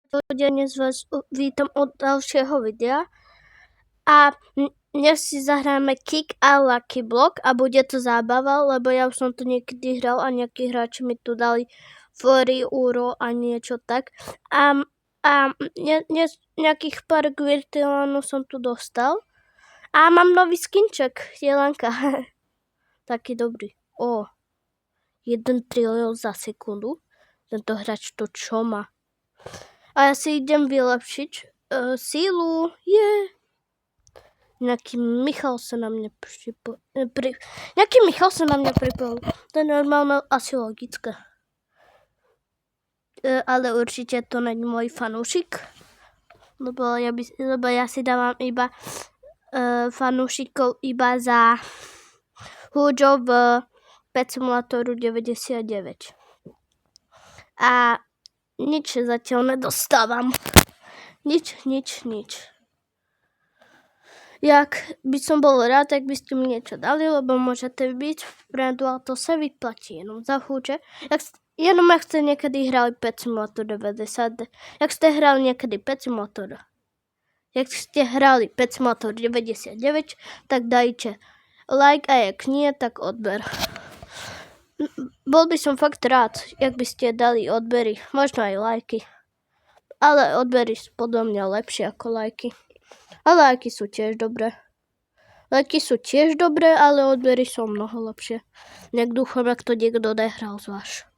Ľudia, dnes vás vítam od ďalšieho videa a dnes si zahráme Kick a Lucky Block a bude to zábava, lebo ja už som to niekedy hral a nejakí hráči mi tu dali free euro a niečo tak a nejakých pár kvirtilánov som tu dostal a mám nový skinček, Jelenka. Taký dobrý. 1 trilión za sekundu. Tento hráč to čo má? A ja si idem vylepšiť sílu. Nejaký Michal sa na mňa pripojil. To je normálne, asi logické. Ale určite to není môj fanúšik. Lebo ja si dávam iba fanúšikov iba za húďov v Pet Simulatoru 99. A nič zatiaľ nedostávam. Nič. Jak by som bol rád, tak by ste mi niečo dali, lebo môžete byť vpredu, ale to sa vyplatí jenom za húče. Jenom ak ste niekedy hrali Pet Simulator 90. Jak ste hrali niekedy Pet Simulator 99, tak dajte like a jak nie, tak odber. Bol by som fakt rád, jak by ste dali odbery, možno aj lajky. Ale odbery sú podľa mňa lepšie ako lajky. A lajky sú tiež dobré. Ale odbery sú mnoho lepšie. Nech dúfam, ak to niekto nehral z vás.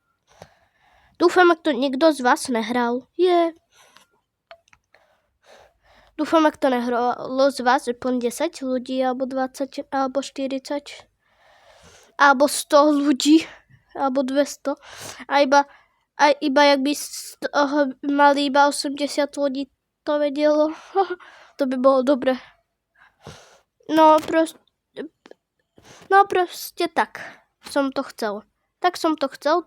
Dúfam, ak to niekto z vás nehral. Dúfam, ak to nehralo z vás aspoň 10 ľudí, alebo 20, alebo 40, alebo 100 ľudí, alebo 200. A iba jak by z toho mali iba 80 ľudí to vedelo, to by bolo dobre. No proste tak som to chcel. Tak som to chcel.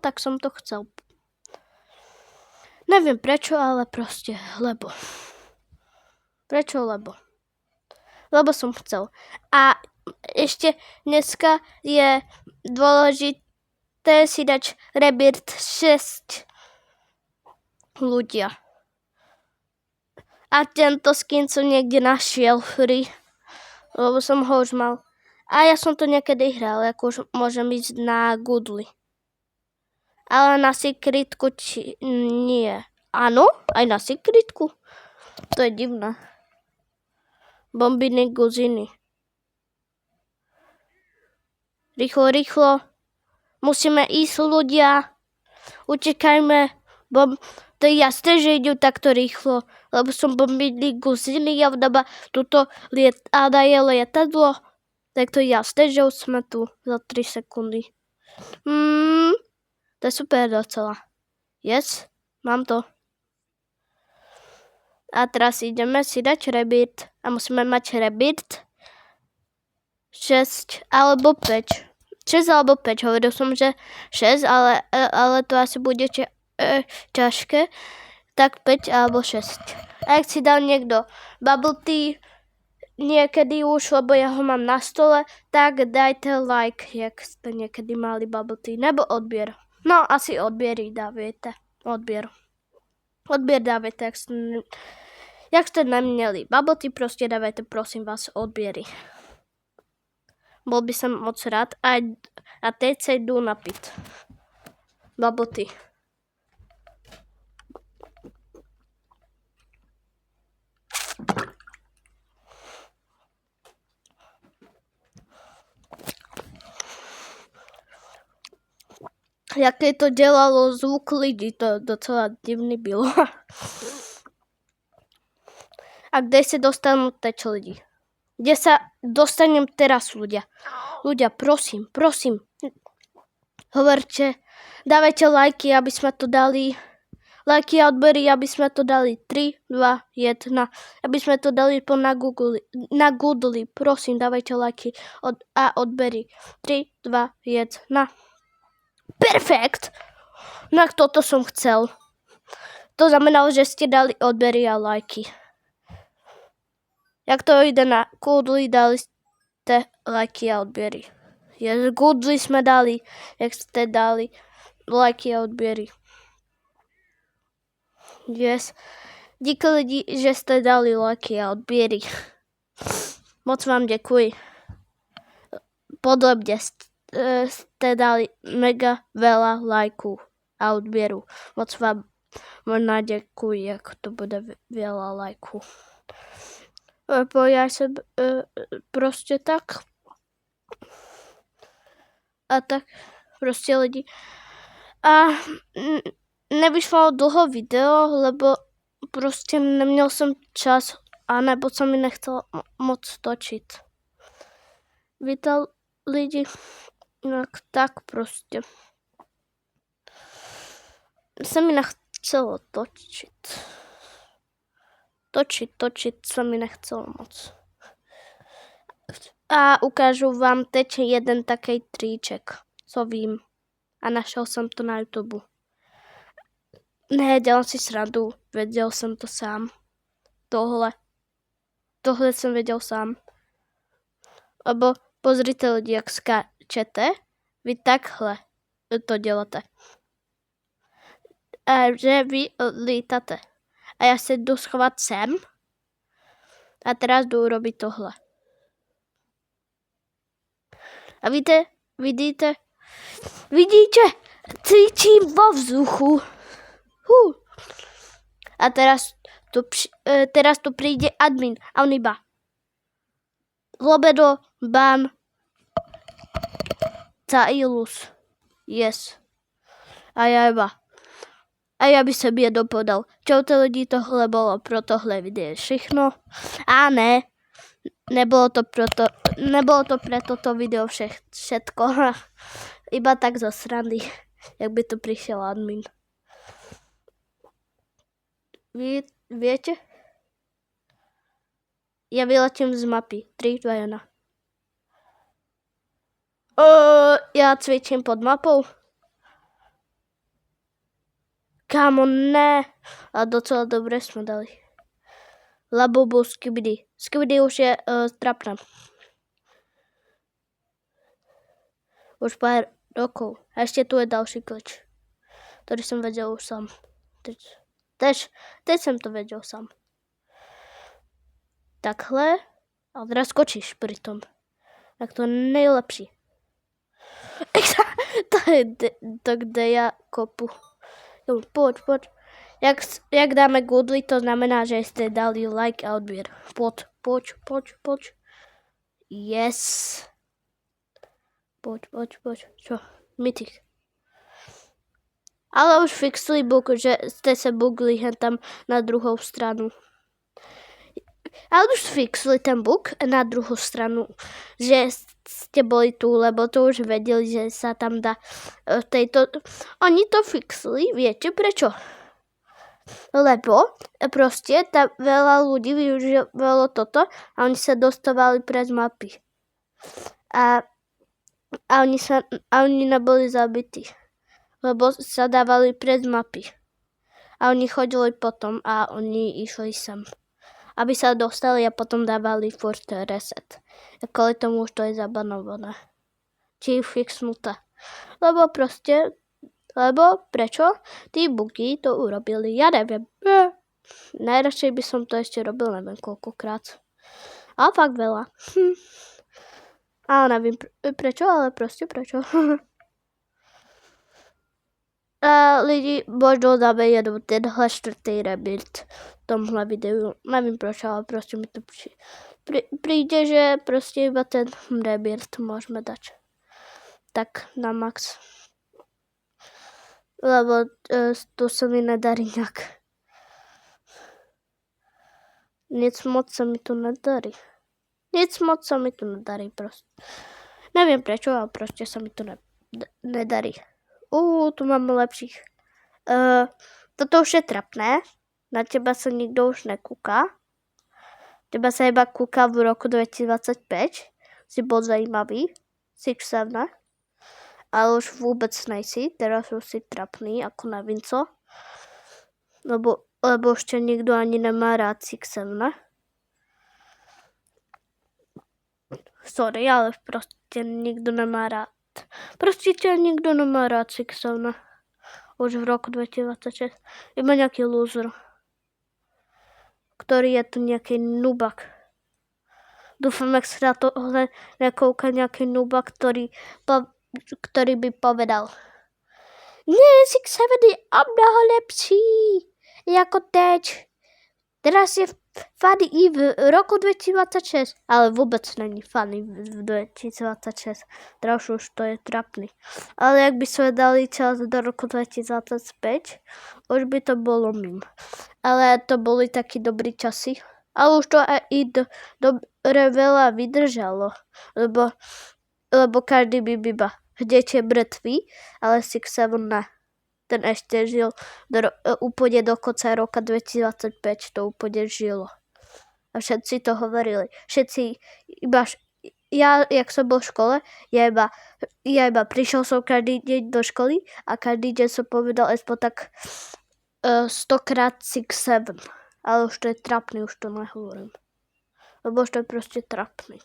Neviem prečo, ale proste, lebo. Prečo? Lebo som chcel. A ešte dneska je dôležité si dať rebirth 6 ľudia. A tento skin som niekde našiel free, lebo som ho už mal. A ja som to niekedy hral, ako už môžem ísť na Goodly. Ale na secretku nie. Áno, aj na secretku. To je divné. Bombiny, guziny. Rýchlo. Musíme ísť, ľudia. Utekajme. To je jasné, že idú takto rýchlo. Lebo som bombiny, guziny a vdaba tuto je lietadlo. Tak to je jasné, že už sme tu za 3 sekundy. To je super docela. Yes, mám to. A teraz ideme si dať rebirth. A musíme mať rebirth 6 alebo 5. 6 alebo 5. Hovoril som, že 6, ale to asi bude ťažké. Tak 5 alebo 6. A ak si dal niekto bubble tea niekedy už, lebo ja ho mám na stole, tak dajte like, jak ste niekedy mali bubble tea. Nebo odbier. No, asi odbiery dávajte. Odbier dávajte, jak ste neměli bubble tea, proste dávajte, prosím vás, odbiery. Bol by som moc rád. A teď sa idú napiť. Bubble tea. Jaké to dělalo zvuk lidí, to docela divný bylo. A kde sa dostanú teč ľudí? Kde sa dostanem teraz, ľudia? Ľudia, prosím. Hovorte, dávajte lajky, aby sme to dali. Lajky a odbery, aby sme to dali 3, 2, 1. Aby sme to dali na Goodly. Prosím, dávajte lajky a odbery. 3, 2, 1. Perfekt! No ak toto som chcel. To znamenalo, že ste dali odbery a lajky. Jak to ide na Goodly, dali ste lajky a odbery. Goodly sme dali, jak ste dali lajky a odbery. Yes. Díky lidi, že jste dali lajky a odběry. Moc vám děkuji. Podobně jste dali mega veľa lajků a odběrů. Moc vám možná děkuji, jak to bude veľa lajků. Já jsem prostě tak. A tak prostě lidi. A nevyšlo dlho video, lebo prostě neměl jsem čas a nebo se mi nechtělo moc točit. Víte lidi, tak prostě. Se mi nechcelo točit. Točit se mi nechcelo moc. A ukážu vám teď jeden taký triček, co vím. A našel jsem to na YouTube. Ne, dělám si srandu, věděl jsem to sám. Tohle jsem věděl sám. Abo pozrite lidi, jak skáčete, vy takhle to děláte. A že vy lítáte. A já se jdu schovat sem. A teraz jdu robit tohle. A vidíte, cvičím vo vzduchu. A teraz tu príde admin a on iba lobedo, bam, cailus, yes. A já by jsem jednou podal. Čaute lidi, tohle bylo pro tohle video všechno. A ne, nebylo to pro toto video všetko. Iba tak zo srandy, jak by to přišel admin. Viete? Ja vyletím z mapy. 3, 2, 1. Já cvičím pod mapou. Kámo, ne. A docela dobré jsme dali. Labubu, Skibidi. Skibidi už je trapná. Už pár rokov. A ještě tu je další klíč, který jsem věděl už sám. Teď jsem to věděl sám. Takhle. A teraz skočíš přitom. Tak to nejlepší. To kde já kopu. Jo, pojď. Jak dáme goodly, to znamená, že jste dali like a odběr. Pojď. Yes. Pojď. Čo? Mytik. Ale už fixli bug, že jste se bugli jen tam na druhou stranu. Ale už fixli ten bug na druhou stranu, že jste boli tu, lebo to už vedeli, že sa tam dá tejto... Oni to fixli, viete prečo? Lebo prostě tam veľa ľudí využívalo toto a oni sa dostávali přes mapy. A oni neboli zabití, lebo sa dávali přes mapy. A oni chodili potom a oni išli sem, aby sa dostali a potom dávali furt reset. A kvôli tomu už to je zabanované. Či fixnuté. Lebo prečo? Tí bugy to urobili, ja neviem. Najradšej by som to ešte robil, neviem koľkokrát. Ale fakt veľa. Ale nevím prečo, ale prostě prečo. A lidi, možno dáme jenom tenhle 4. rebuild v tomhle videu. Nevím proč, ale prostě mi to přijde, že prostě iba ten rebuild můžeme dát. Tak na max. Lebo to se mi nedarí nějak. Nic moc se mi to nedarí. Prostě. Nevím proč, ale prostě se mi to nedarí. Tu mám lepších. Toto už je trapné. Na teba se nikdo už nekúka. Teba se iba kúka v roku 2025. Si bol zajímavý. Si ksevné. Ale už vůbec nejsi. Teraz už si trapný, jako nevím co. Lebo ještě nikdo ani nemá rád si ksevné. Sorry, ale prostě nikdo nemá rád. Prostě nikdo nemá rád Sixona. Už v roku 2026. Iba nějaký loser. ktorý je tu nejaký nubak. Dúfam, ak sa na to nekouka nejaký nubak, ktorý by povedal: Nie, 6-7 je o mnoho lepší jako teď. Teraz je funny i v roku 2026, ale vôbec není funny v 2026. Teraz už to je trapný. Ale ak by sme dali čas do roku 2025, už by to bolo mím. Ale to boli takí dobrí časy. Ale už to aj i dobre veľa vydržalo, lebo každý by iba hdeď je mŕtvý, ale 6-7 ne. Ten ešte žil úplne do konca roka 2025, to úplne žilo. A všetci to hovorili. Všetci, ja, jak som bol v škole, ja iba prišiel som každý deň do školy a každý deň som povedal aspoň tak 100-krát 6-7. Ale už to je trapný, už to nehovorím. Lebo už to je proste trapný.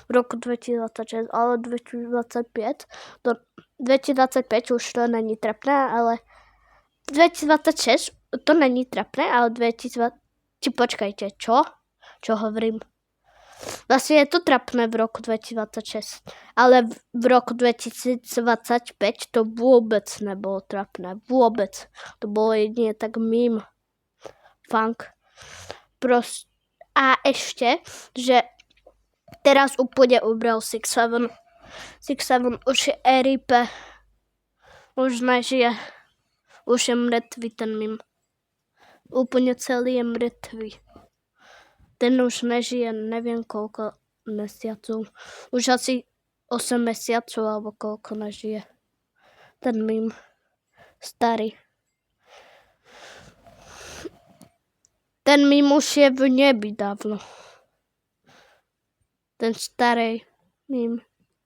V roku 2026, ale 2025 už to není trapné, ale 2026 to není trapné, ale 2020... Počkajte, čo? Čo hovorím? Vlastne je to trapné v roku 2026, ale v roku 2025 to vôbec nebolo trapné. Vôbec. To bolo jedine tak mím. Funk. A ešte, že teraz úplne umrel 6-7. 6-7 už je RIP. Už nežije. Už je mŕtvý ten mím. Úplne celý je mŕtvý. Ten už nežije neviem koľko mesiacov. Už asi 8 mesiacov alebo koľko nežije. Ten mím. Starý. Ten mím už je v nebi dávno. Ten starý mím.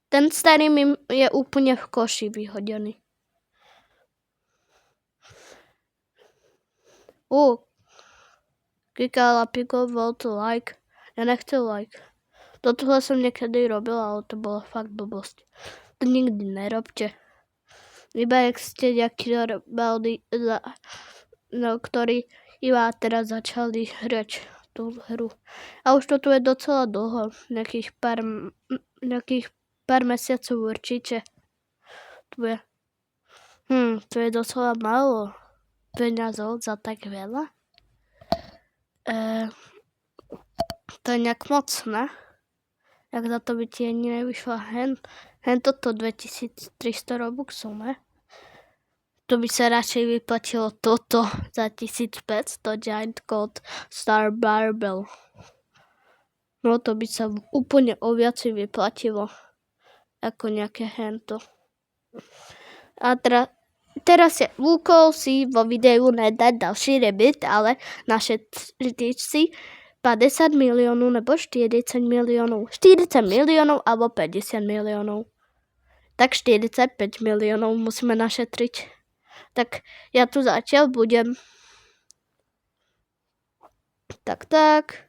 Ten starý mím je úplne v koši vyhodený. Klikala Pico to like. Ja nechcem like. Tohle som niekedy robila, ale to bolo fakt blbosť. To nikdy nerobte. Iba jak ste nejaký rebeldy, ktorí iba teraz začali hrať tú hru. A už to tu je docela dlho. Nejakých pár mesiacov určite. Tu je. To je docela málo peňazov za tak veľa. To je nejak moc, ne? Jak za to by ti ani nevyšla hen toto 2300 robuxov, ne? To by sa radšej vyplatilo toto za 1500 Giant Gold Star Barbell. No to by sa úplne o viacej vyplatilo ako nejaké hento. A teraz je úkol si vo videu nedať ďalší rebit, ale našetriť si 50 miliónov nebo 40 miliónov. 40 miliónov alebo 50 miliónov. Tak 45 miliónov musíme našetriť. Tak ja tu zatiaľ budem. Tak.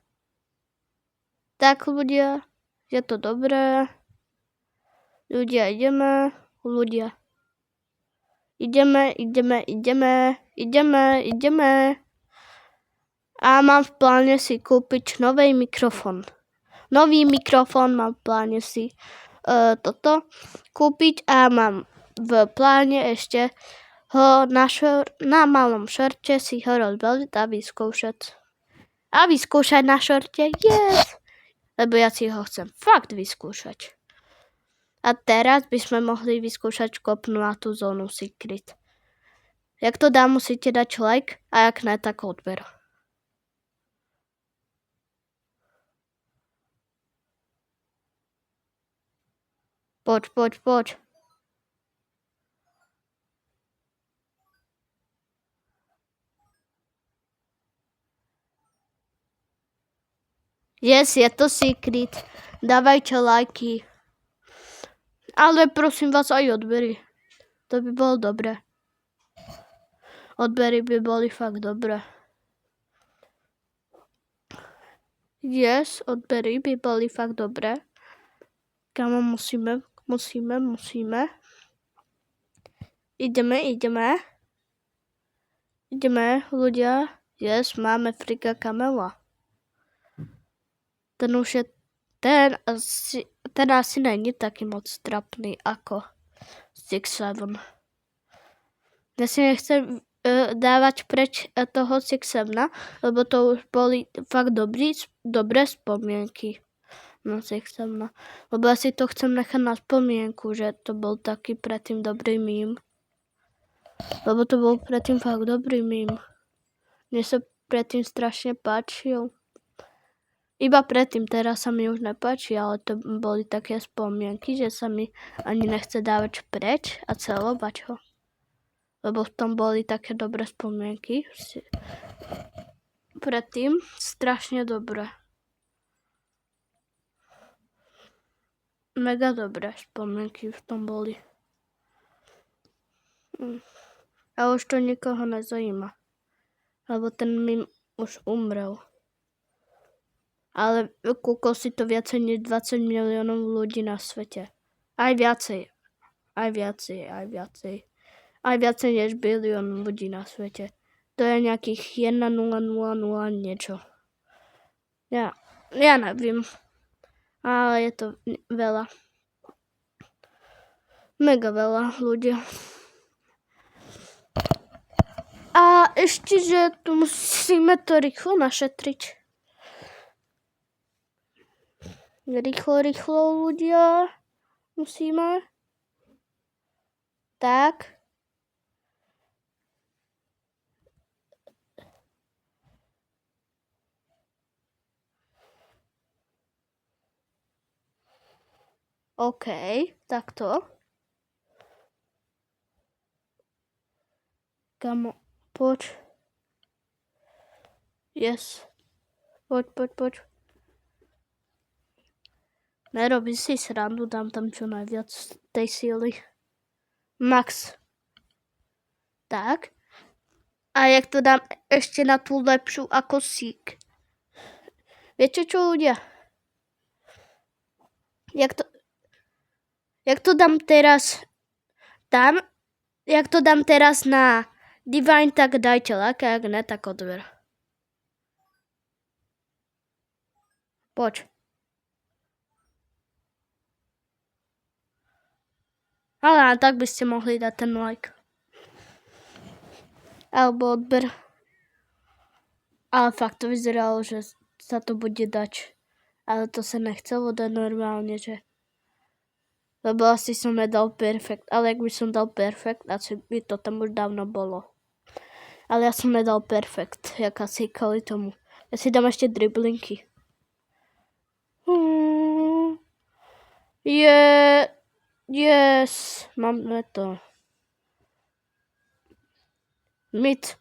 Tak ľudia, je to dobré. Ľudia, ideme. Ideme. A mám v pláne si kúpiť nový mikrofón. Nový mikrofón mám v pláne si toto kúpiť a mám v pláne ešte ho na malom šorte si ho rozbaliť a vyskúšať. Na šorte, yes! Lebo ja si ho chcem fakt vyskúšať. A teraz by sme mohli vyskúšať kopnú na tú zónu Secret. Jak to dá, musíte dať like a jak ne, tak odber. Poď. Yes, je to Secret. Dávajte lajky. Ale prosím vás aj odbery. To by bolo dobré. Odbery by boli fakt dobré. Yes, odbery by boli fakt dobré. Kamo, musíme. Ideme, ľudia. Yes, máme Frika Kamela. Ten asi není taký moc trapný ako 6-7. Ja si nechcem dávať preč toho 6-7, lebo to už boli fakt dobré spomienky na 6-7. Lebo ja si to chcem nechať na spomienku, že to bol taký predtým dobrý mím. Lebo to bol predtým fakt dobrý mím. Mne sa predtým strašne páčil. Iba predtým, teraz sa mi už nepáči, ale to boli také spomienky, že sa mi ani nechce dávať preč a celovať ho. Lebo v tom boli také dobré spomienky. Predtým strašne dobré. Mega dobré spomienky v tom boli. A už to nikoho nezajíma. Lebo ten mým už umrel. Ale kúkol si to viacej než 20 miliónov ľudí na svete. Aj viacej. Aj viacej než bilión ľudí na svete. To je nejakých 1,000 niečo. Ja neviem. Ale je to veľa. Mega veľa ľudia. A ešte, že tu musíme to rýchlo našetriť. Rýchlo ľudia. Musíme. Tak. OK, takto. Kamo, poď. Yes. Poď. Nerobí si srandu, dám tam čo najviac tej síly. Max. Tak. A jak to dám ešte na tú lepšiu ako sík. Viete čo, ľudia? Jak to dám teraz jak to dám teraz na Divine, tak dajte like, ak ne, tak odber. Poď. Ale tak by ste mohli dať ten like. Alebo odber. Ale fakt to vyzeralo, že sa to bude dať. Ale to sa nechcelo dať normálne, že? Lebo asi som nedal perfekt. Ale ak by som dal perfekt, asi by to tam už dávno bolo. Ale ja som nedal perfekt, jak asi kvôli tomu. Ja si dám ešte driblinky. Yes, máme to. Myth.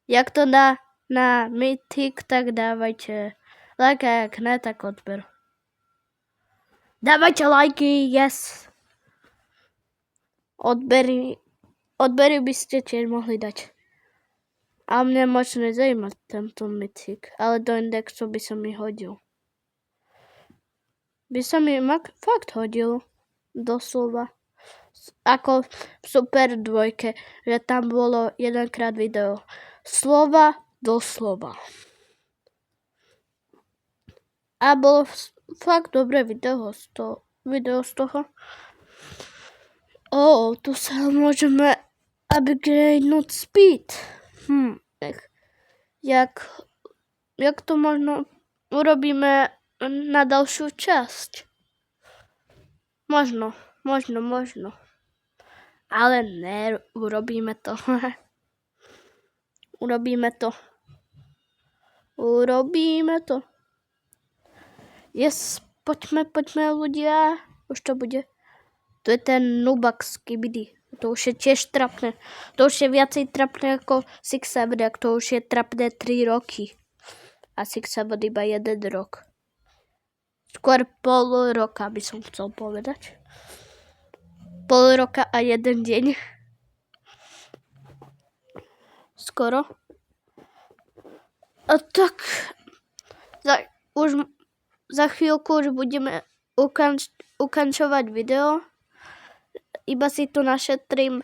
Jak to dá na Mythic, tak dávajte like, a jak ne, tak odber. Dávajte lajky, yes. Odbery by ste tiež mohli dať. A mňa moc nezajíma tento Mythic, ale do indexu by som mi hodil. By som mi fakt hodil. Doslova. Ako v Super 2, že tam bolo jedenkrát video. Slova doslova. A bolo fakt dobré video z toho. Tu sa môžeme upgradenúť speed. Jak to možno urobíme na ďalšiu časť? Možno. Ale ne, urobíme to. Urobíme to. Yes, poďme ľudia. Už to bude. To je ten Nubak Skibidi. To už je tiež trapné. To už je viacej trapné ako 6-7, to už je trapné 3 roky. A 6-7 iba 1 rok. Skôr pol roka by som chcel povedať. Pol roka a 1 deň. Skoro. A tak za chvíľku už budeme ukončovať video. Iba si tu našetrím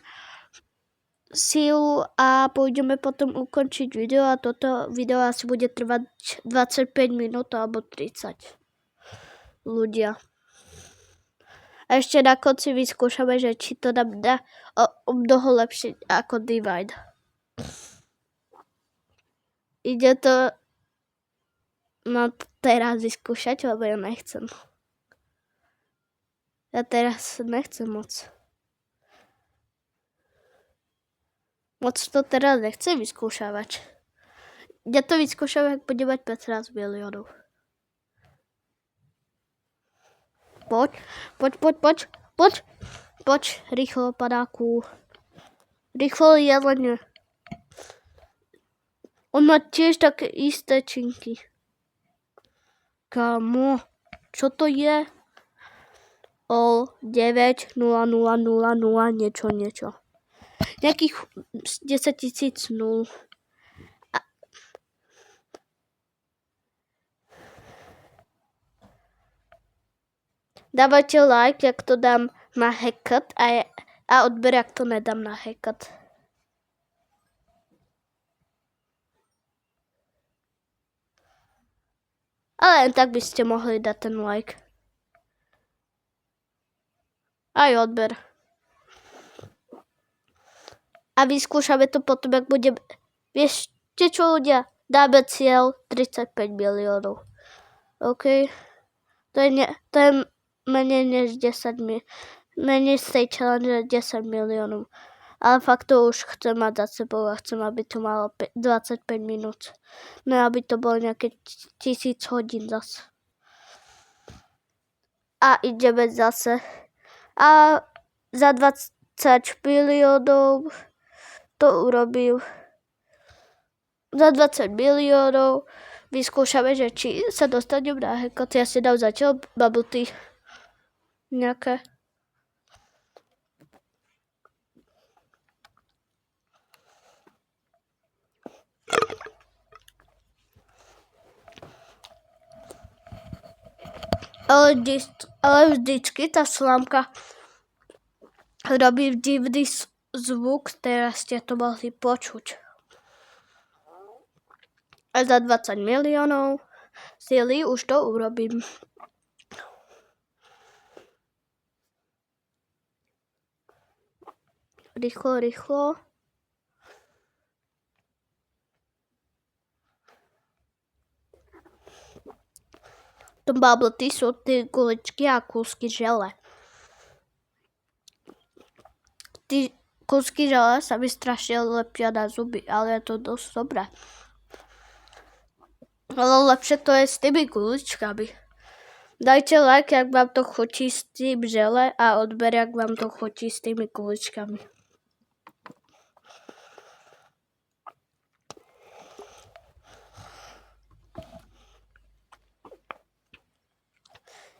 sílu a pôjdeme potom ukončiť video a toto video asi bude trvať 25 minút alebo 30 ľudia. A ešte na konci vyskúšame, že či to nám dá o mnoho lepšie ako Divine. Ide to teraz vyskúšať, lebo ja nechcem. Ja teraz nechcem moc. Moc to teraz nechcem vyskúšavať. Ja to vyskúšam, ak bude mať 15 miliónov. Poď, rýchlo, padáku. Rýchlo, jelene. On má tiež také isté činky. Kamo, čo to je? O 9 0 0 0 0 niečo. Nejakých 10 000 nul. Dávajte like, jak to dám na Hackat a odber, jak to nedám na Hackat. Ale len tak by ste mohli dať ten like. Aj odber. A vyskúšame to potom, ak bude... Vieš, čo ľudia? Dáme cieľ 35 miliónov. OK? To je menej než 10 menej z tej challenge 10 miliónov. Ale fakt to už chcem mať za sebou a chcem, aby to malo 25 minút. No aby to bolo nejaké 1000 hodín zase. A ideme zase. A za 20 miliónov to urobím. Za 20 miliónov vyskúšame, že či sa dostanem na Hackat. Ja si dám zatiaľ bubble tea. Nejaké. Ale vždycky tá slámka robí divný zvuk, teraz ste to mohli počuť. A za 20 miliónov síly už to urobím. Rýchlo. To bubble tea sú tie guličky a kúsky žele. Tí kúsky žele sa mi strašne lepia na zuby, ale je to dosť dobré. Ale lepšie to je s tými guličkami. Dajte like, ak vám to chutí s tým žele a odber, ak vám to chutí s tými guličkami.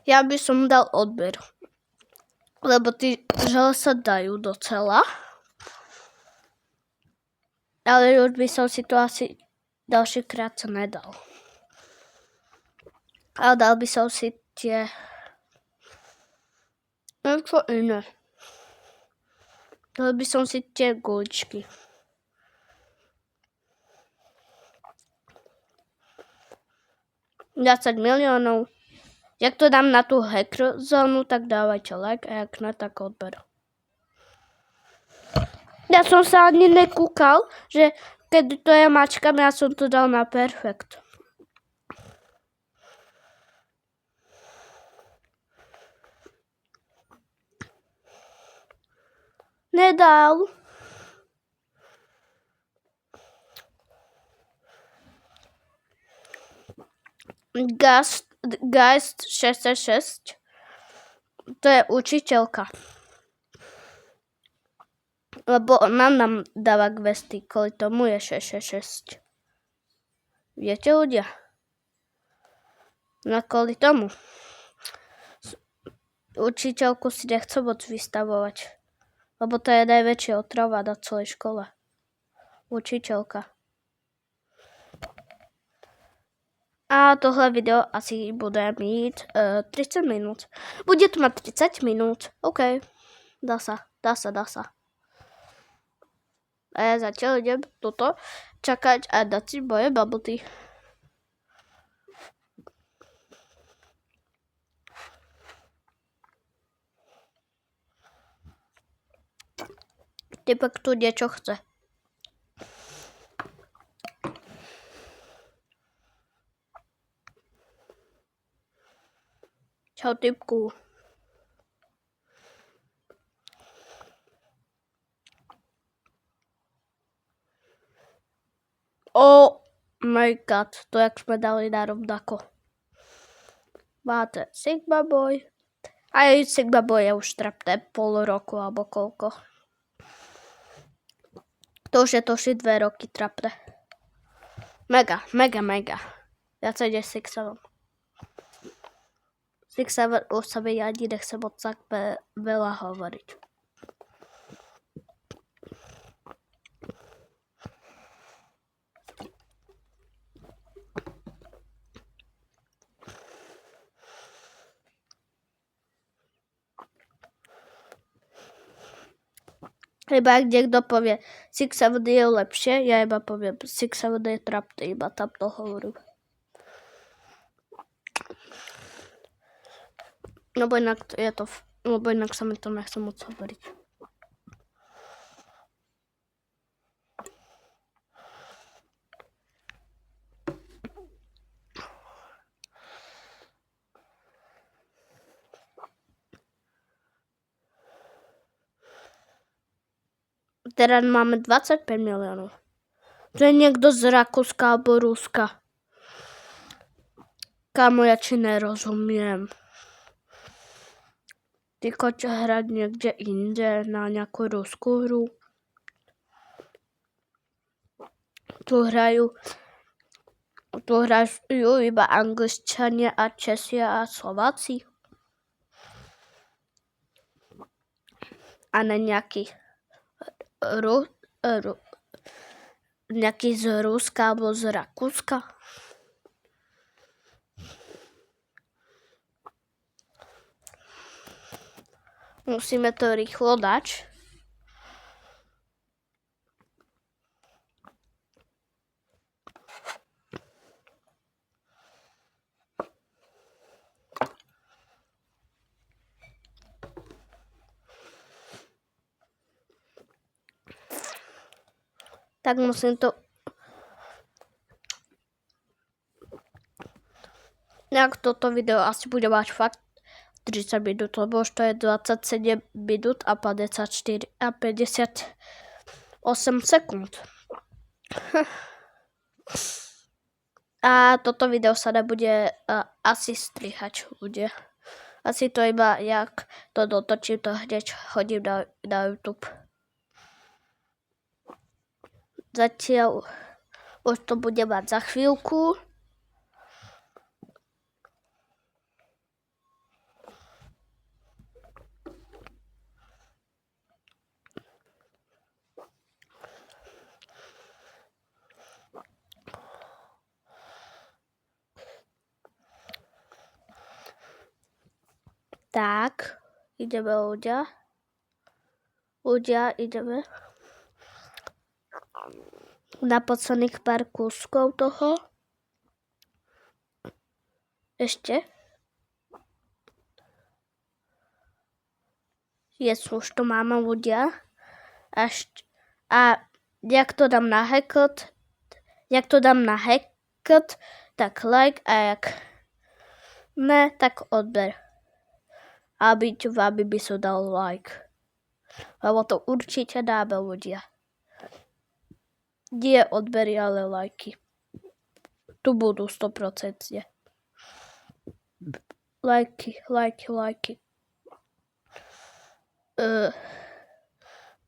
Ja by som dal odber. Lebo tí žele sa dajú docela. Ale už by som si to asi ďalšíkrát sa nedal. Ale dal by som si tie... Niečo iné. Dal by som si tie guličky. $20 miliónov. Jak to dám na tú hacker zónu, tak dávajte like a jak ne, tak odber. Ja som sa ani nekúkal, že keď to ja mačkam, ja som to dal na perfekt. Nedal. Geist 666. To je učiteľka. Lebo ona nám dáva questy, kvôli tomu je 666. Viete ľudia? No kvôli tomu. Učiteľku si nechcem moc vystavovať. Lebo to je najväčšia otrava na celej škole. Učiteľka. A tohle video asi bude mít 30 minút. Bude to mať 30 minút. OK. Dá sa. A ja zatiaľ idem toto čakať a dať si moje bubble tea. Typek tu niečo chce. Čau, typku. Oh my god, to jak sme dali na rovnako. Máte Sigma Boy. Aj Sigma Boy je už trapné pol roku alebo koľko. To už je to 2 roky trapné. Mega. Ja sa ide 6-7. 6-7 už sa mi ani nechcem moc tak veľa hovoriť. Iba ak niekto povie 6-7 je lepšie, ja iba poviem 6-7 je trapné, iba tam to hovorím. Lebo inak sa mi to nechce moc hovoriť. Teraz máme 25 miliónov. To je niekto z Rakúska alebo Ruska. Kámo, ja či nerozumiem. Ty choď hrať niekde inde na nejakú ruskú hru. Tu hrajú iba Angličania a Česia a Slováci. A ne nejaký nejaký z Ruska alebo z Rakúska. Musíme to rýchlo dať. Tak musím to... Nejak toto video asi bude mať fakt 30 minút, lebo už to je 27 minút a 58 sekúnd. A toto video sa nebude asi strihať ľudia. Asi to iba, jak to dotočím, to hneď hodím na YouTube. Zatiaľ už to bude mať za chvíľku. Tak, ideme ľudia. Ideme na posledných pár kúskov toho. Ešte. Už to máme ľudia. A jak to dám na Hackett, tak like, a jak ne, tak odber. Aby by som dal like. Lebo to určite dáme ľudia. Nie odbery, ale lajky. Tu budú 100%. Lajky.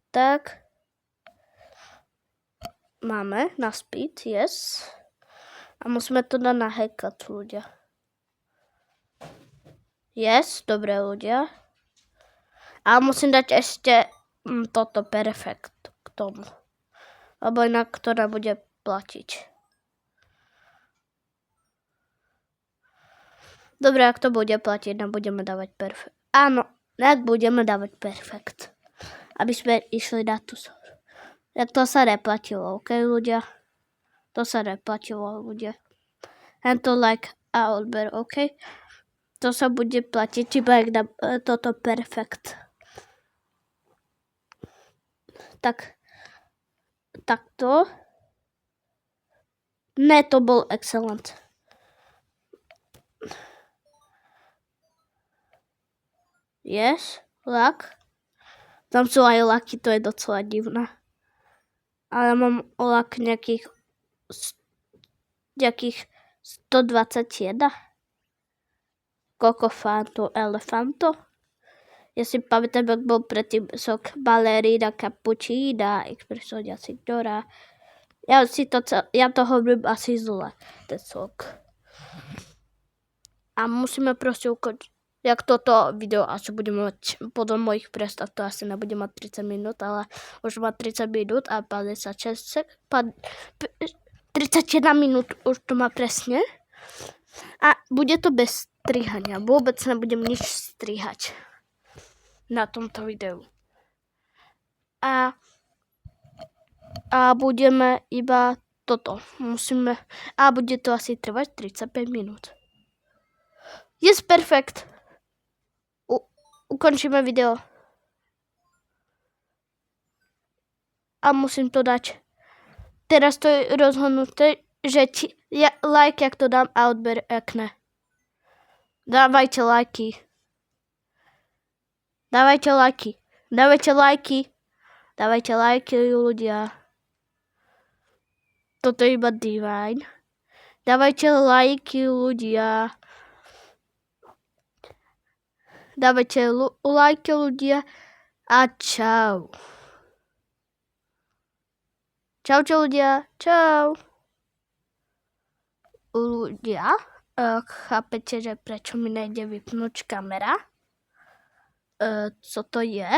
Tak. Máme na speed, yes. A musíme to dať na Hackett, ľudia. Yes, dobre ľudia. A musím dať ešte toto perfekt k tomu. Lebo inak to nebude platiť. Dobre, ak to bude platiť, nebudeme dávať perfekt. Áno, ak budeme dávať perfekt. Aby sme išli na tú. Tak to sa neplatilo, ok, ľudia? To sa neplatilo, ľudia. Tento like a odber, ok? To sa bude platiť, iba ak dám toto perfekt. Takto. Ne, to bol excellent. Yes, lak. Tam sú aj laky, to je docela divné. Ale mám lak nejakých 121. Cocofanto, elefanto. Ja si pamätám, ak bol predtým sok balerina, cappuccina, espresso de signora. Ja to hovorím asi zle, ten sok. A musíme proste ukončiť. Jak toto video asi bude mať, podľa mojich predstav, to asi nebude mať 30 minút, ale už má 30 minút a 56 31 minút už to má presne. A bude to bez strihania. Vôbec nebudem nič strihať na tomto videu. A budeme iba toto. A bude to asi trvať 35 minút. Yes, perfekt. Ukončíme video. A musím to dať. Teraz to je rozhodnuté, že like, jak to dám, a odber, jak ne. Dávajte lajky. Dávajte lajky. Dávajte lajky. Dávajte lajky, ľudia. Toto je iba divine. Dávajte lajky, ľudia. Dávajte lajky, ľudia. A čau. Čau, ľudia. Čau. Ľudia, chápete, že prečo mi nejde vypnúť kamera? Co to je?